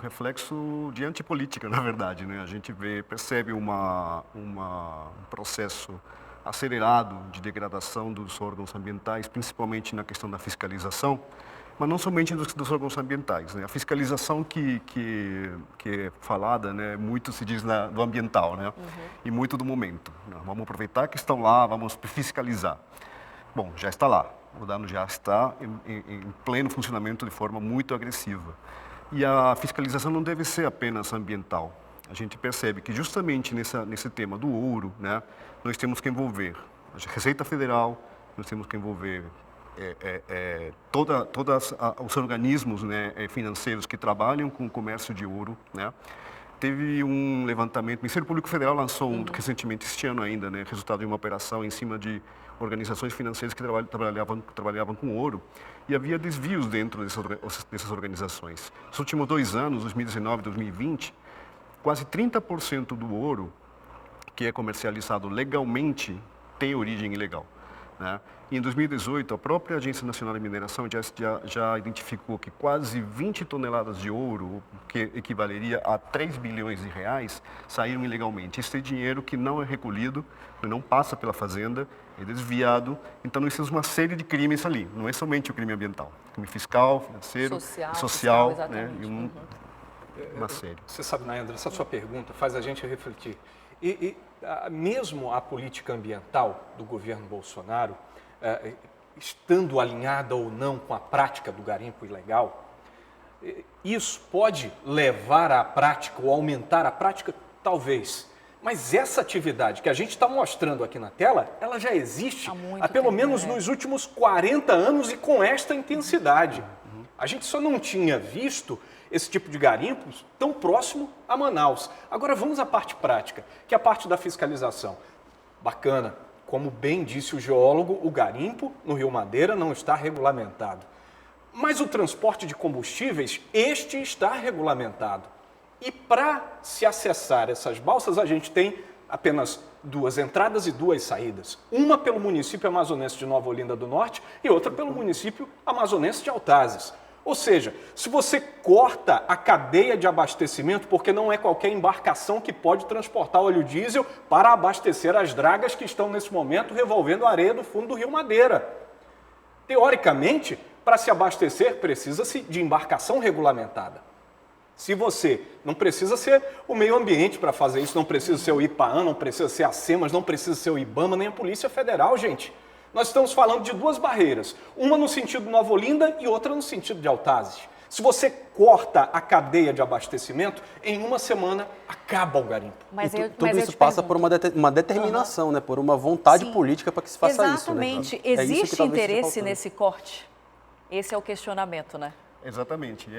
reflexo de antipolítica, na verdade, né? A gente percebe um processo acelerado de degradação dos órgãos ambientais, principalmente na questão da fiscalização, mas não somente dos órgãos ambientais, né? A fiscalização que é falada, né, muito se diz do ambiental, né? E muito do momento. Né? Vamos aproveitar que estão lá, vamos fiscalizar. Bom, já está lá. O dano já está em pleno funcionamento de forma muito agressiva. E a fiscalização não deve ser apenas ambiental. A gente percebe que justamente nesse tema do ouro, né, nós temos que envolver a Receita Federal, nós temos que envolver todos os organismos, né, financeiros que trabalham com o comércio de ouro, né. Teve um levantamento, o Ministério Público Federal lançou recentemente, este ano ainda, né, resultado de uma operação em cima de organizações financeiras que trabalhavam com ouro, e havia desvios dentro dessas organizações. Nos últimos 2 anos, 2019 e 2020, quase 30% do ouro que é comercializado legalmente tem origem ilegal, né? E em 2018, a própria Agência Nacional de Mineração já identificou que quase 20 toneladas de ouro, que equivaleria a 3 bilhões de reais, saíram ilegalmente. Esse é dinheiro que não é recolhido, não passa pela fazenda, é desviado. Então, nós temos uma série de crimes ali. Não é somente o crime ambiental, crime fiscal, financeiro, social, né? E uma série. Você sabe, Nayandra, essa sua pergunta faz a gente refletir. Mesmo a política ambiental do governo Bolsonaro, estando alinhada ou não com a prática do garimpo ilegal, isso pode levar à prática ou aumentar a prática? Talvez. Mas essa atividade que a gente está mostrando aqui na tela, ela já existe há pelo menos nos últimos 40 anos e com esta intensidade. A gente só não tinha visto esse tipo de garimpo tão próximo a Manaus. Agora vamos à parte prática, que é a parte da fiscalização. Bacana. Como bem disse o geólogo, o garimpo no Rio Madeira não está regulamentado. Mas o transporte de combustíveis, este está regulamentado. E para se acessar essas balsas, a gente tem apenas 2 entradas e 2 saídas. Uma pelo município amazonense de Nova Olinda do Norte e outra pelo município amazonense de Altazes. Ou seja, se você corta a cadeia de abastecimento, porque não é qualquer embarcação que pode transportar óleo diesel para abastecer as dragas que estão nesse momento revolvendo a areia do fundo do Rio Madeira. Teoricamente, para se abastecer, precisa-se de embarcação regulamentada. Se você não precisa ser o meio ambiente para fazer isso, não precisa ser o IPAAN, não precisa ser a SEMAS, não precisa ser o IBAMA, nem a Polícia Federal, gente. Nós estamos falando de 2 barreiras, uma no sentido Nova Olinda e outra no sentido de Altazes. Se você corta a cadeia de abastecimento, em uma semana acaba o garimpo. Tudo isso passa por uma determinação, né? Por uma vontade política para que se faça isso. Exatamente. Né? Existe interesse nesse corte? Esse é o questionamento, né? Exatamente.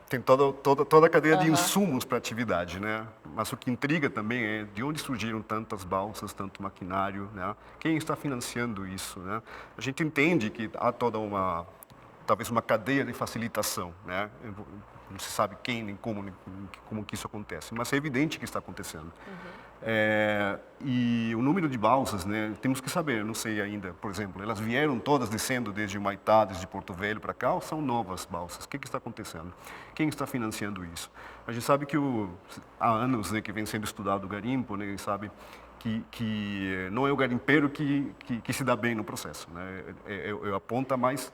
Tem toda a cadeia de insumos para a atividade, né? Mas o que intriga também é de onde surgiram tantas balsas, tanto maquinário, né? Quem está financiando isso, né? A gente entende que há talvez uma cadeia de facilitação, né? Não se sabe quem nem como que isso acontece, mas é evidente que está acontecendo. E o número de balsas, né, temos que saber, não sei ainda, por exemplo, elas vieram todas descendo desde Humaitá, desde Porto Velho para cá, ou são novas balsas? O que está acontecendo? Quem está financiando isso? A gente sabe que há anos, né, que vem sendo estudado o garimpo, né, e sabe que não é o garimpeiro que se dá bem no processo, né? É a ponta mais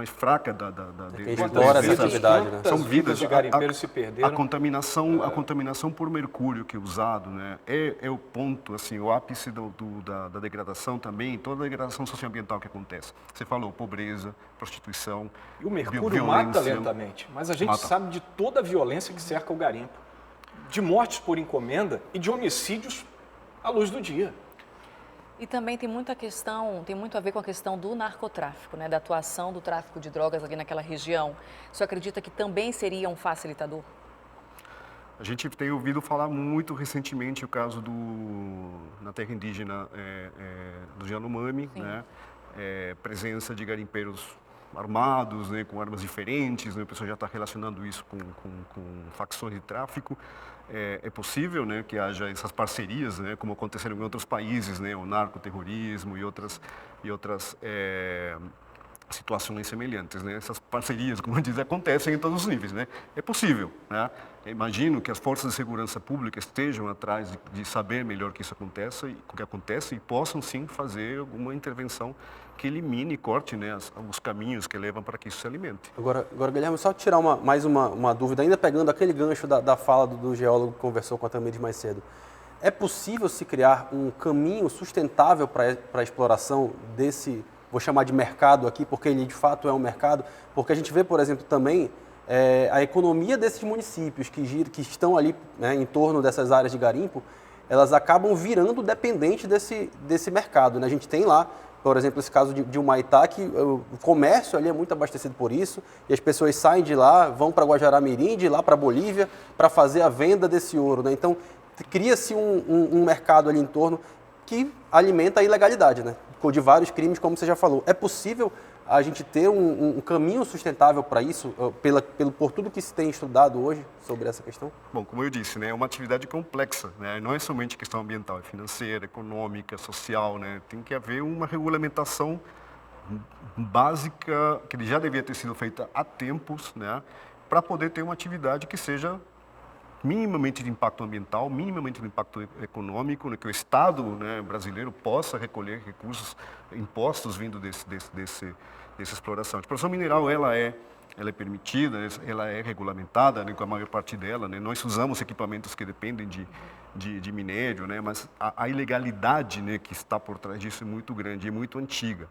fraca dessa atividade, né? São vidas de garimpeiros se perderam. A contaminação por mercúrio que é usado, né, é o ponto, assim, o ápice da degradação também, toda a degradação socioambiental que acontece. Você falou pobreza, prostituição, e o mercúrio mata lentamente, mas a gente sabe de toda a violência que cerca o garimpo, de mortes por encomenda e de homicídios à luz do dia. E também tem muito a ver com a questão do narcotráfico, né? Da atuação do tráfico de drogas ali naquela região. O senhor acredita que também seria um facilitador? A gente tem ouvido falar muito recentemente o caso na terra indígena do Yanomami, né? Presença de garimpeiros armados, né, com armas diferentes, né? O pessoal já está relacionando isso com facções de tráfico. É possível, né, que haja essas parcerias, né, como aconteceram em outros países, né, o narcoterrorismo e outras situações semelhantes, né? Essas parcerias, como eu disse, acontecem em todos os níveis, né? É possível, né? Eu imagino que as forças de segurança pública estejam atrás de saber melhor que isso acontece e possam sim fazer alguma intervenção que elimine e corte, né, os caminhos que levam para que isso se alimente. Agora Guilherme, só tirar mais uma dúvida, ainda pegando aquele gancho da fala do geólogo que conversou com a Tamires mais cedo. É possível se criar um caminho sustentável para a exploração desse, vou chamar de mercado aqui, porque ele de fato é um mercado, porque a gente vê, por exemplo, também a economia desses municípios que estão ali, né, em torno dessas áreas de garimpo, elas acabam virando dependentes desse mercado, né? A gente tem lá, por exemplo, esse caso de Humaitá, que o comércio ali é muito abastecido por isso, e as pessoas saem de lá, vão para Guajará-Mirim, de lá para Bolívia, para fazer a venda desse ouro, né? Então, cria-se um mercado ali em torno que alimenta a ilegalidade, né? De vários crimes, como você já falou. É possível a gente ter um caminho sustentável para isso, por tudo que se tem estudado hoje sobre essa questão? Bom, como eu disse, né, é uma atividade complexa, né? Não é somente questão ambiental, é financeira, econômica, social, né? Tem que haver uma regulamentação básica que já devia ter sido feita há tempos, né, para poder ter uma atividade que seja minimamente de impacto ambiental, minimamente de impacto econômico, né, que o Estado, né, brasileiro possa recolher recursos, impostos vindo dessa exploração. A exploração mineral, ela é permitida, ela é regulamentada, né, com a maior parte dela, né. Nós usamos equipamentos que dependem de minério, né, mas a ilegalidade, né, que está por trás disso é muito grande, é muito antiga.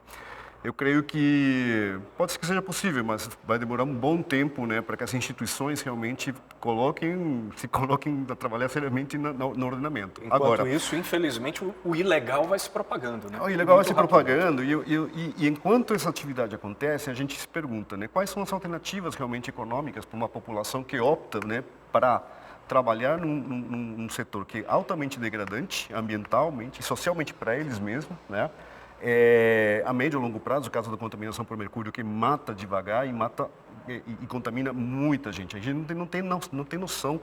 Eu creio que pode ser que seja possível, mas vai demorar um bom tempo, né, para que as instituições realmente se coloquem a trabalhar seriamente no ordenamento. Enquanto isso, infelizmente, o ilegal vai se propagando, né? O ilegal vai se propagando e enquanto essa atividade acontece, a gente se pergunta, né, quais são as alternativas realmente econômicas para uma população que opta, né, para trabalhar num setor que é altamente degradante, ambientalmente e socialmente para eles mesmos, né? A médio e longo prazo, o caso da contaminação por mercúrio, que mata devagar e contamina muita gente. A gente não tem noção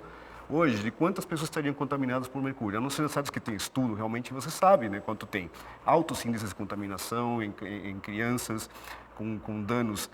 hoje de quantas pessoas estariam contaminadas por mercúrio. A não ser necessário que tenha estudo, realmente você sabe, né, quanto tem. Altos índices de contaminação em crianças, com danos,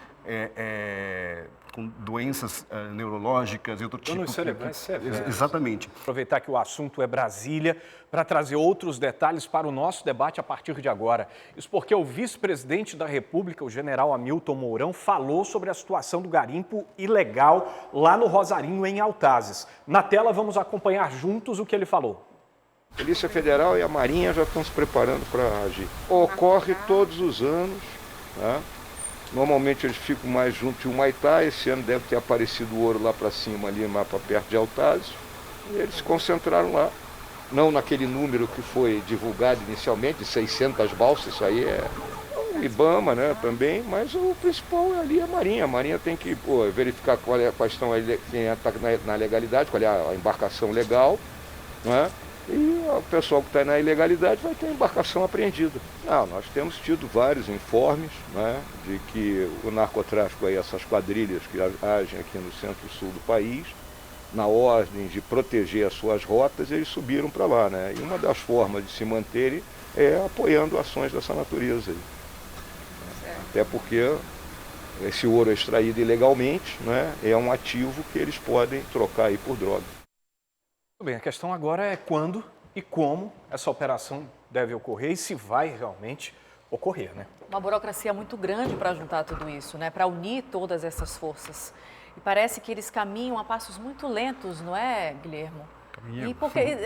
com doenças neurológicas e outro tipo. Danos cerebrais severos. Exatamente. Aproveitar que o assunto é Brasília para trazer outros detalhes para o nosso debate a partir de agora. Isso porque o vice-presidente da República, o general Hamilton Mourão, falou sobre a situação do garimpo ilegal lá no Rosarinho, em Altazes. Na tela, vamos acompanhar juntos o que ele falou. A Polícia Federal e a Marinha já estão se preparando para agir. Ocorre todos os anos, né? Normalmente eles ficam mais junto de Humaitá. Esse ano deve ter aparecido o ouro lá para cima, ali para perto de Altazes. E eles se concentraram lá. Não naquele número que foi divulgado inicialmente, de 600 balsas, isso aí é o IBAMA, né, também, mas o principal é ali a Marinha. A Marinha tem que verificar quais estão quem está na legalidade, qual é a embarcação legal, né? E o pessoal que está na ilegalidade vai ter a embarcação apreendida. Nós temos tido vários informes, né, de que o narcotráfico, essas quadrilhas que agem aqui no centro-sul do país, na ordem de proteger as suas rotas, eles subiram para lá, né? E uma das formas de se manterem é apoiando ações dessa natureza aí. Até porque esse ouro é extraído ilegalmente, né, é um ativo que eles podem trocar aí por droga. Bem, a questão agora é quando e como essa operação deve ocorrer e se vai realmente ocorrer, né? Uma burocracia muito grande para juntar tudo isso, né? Para unir todas essas forças. E parece que eles caminham a passos muito lentos, não é, Guilhermo? E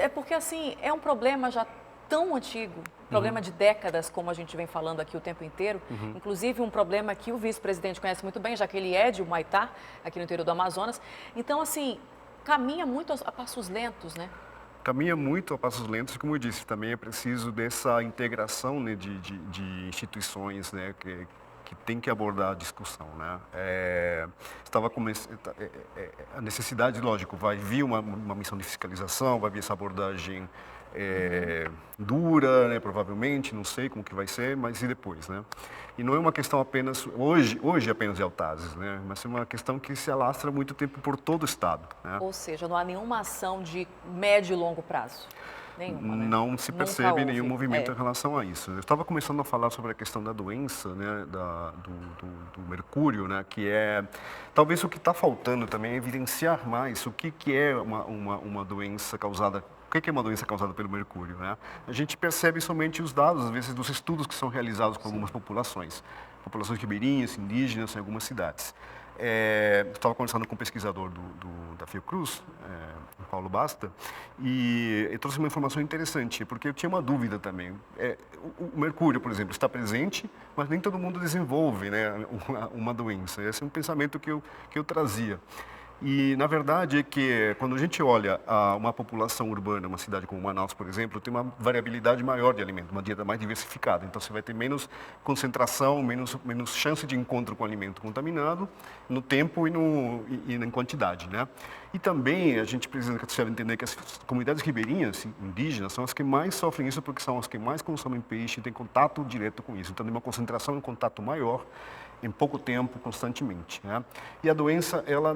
porque assim, é um problema já tão antigo, problema de décadas, como a gente vem falando aqui o tempo inteiro, inclusive um problema que o vice-presidente conhece muito bem, já que ele é de Humaitá, aqui no interior do Amazonas. Então, assim, caminha muito a passos lentos, né? Caminha muito a passos lentos, como eu disse, também é preciso dessa integração, né, de instituições, né, que tem que abordar a discussão, né? A necessidade, lógico, vai vir uma missão de fiscalização, vai vir essa abordagem dura, né, provavelmente, não sei como que vai ser, mas e depois, né? E não é uma questão apenas, hoje apenas de Altazes, né? Mas é uma questão que se alastra muito tempo por todo o Estado, né? Ou seja, não há nenhuma ação de médio e longo prazo. Nenhuma, né? Não se Nunca percebe houve. nenhum movimento É. em relação a isso. Eu estava começando a falar sobre a questão da doença, né, do mercúrio, né, que é talvez o que está faltando também é evidenciar mais o que é uma doença causada. O que é uma doença causada pelo mercúrio, né? A gente percebe somente os dados, às vezes, dos estudos que são realizados com algumas populações ribeirinhas, indígenas, em algumas cidades. Eu estava conversando com um pesquisador da Fiocruz, o Paulo Basta, e ele trouxe uma informação interessante, porque eu tinha uma dúvida também. O mercúrio, por exemplo, está presente, mas nem todo mundo desenvolve, né, uma doença. Esse é um pensamento que eu trazia. E, na verdade, é que quando a gente olha uma população urbana, uma cidade como Manaus, por exemplo, tem uma variabilidade maior de alimento, uma dieta mais diversificada. Então, você vai ter menos concentração, menos chance de encontro com alimento contaminado no tempo e em quantidade, né? E também a gente precisa entender que as comunidades ribeirinhas, indígenas, são as que mais sofrem isso porque são as que mais consomem peixe e têm contato direto com isso. Então, tem uma concentração e um contato maior em pouco tempo, constantemente, né? E a doença, ela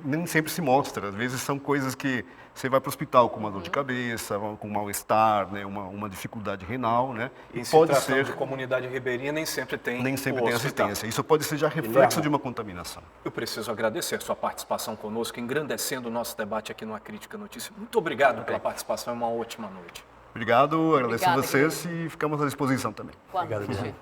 nem sempre se mostra. Às vezes são coisas que você vai para o hospital com uma dor de cabeça, com mal-estar, né? Uma dificuldade renal, né? E se tratando de comunidade ribeirinha, nem sempre tem assistência. Isso pode ser já reflexo de uma contaminação. Eu preciso agradecer a sua participação conosco, engrandecendo o nosso debate aqui no A Crítica Notícia. Muito obrigado pela participação e uma ótima noite. Obrigado, agradeço a Obrigada, vocês e ficamos à disposição também. Boa noite. Boa noite.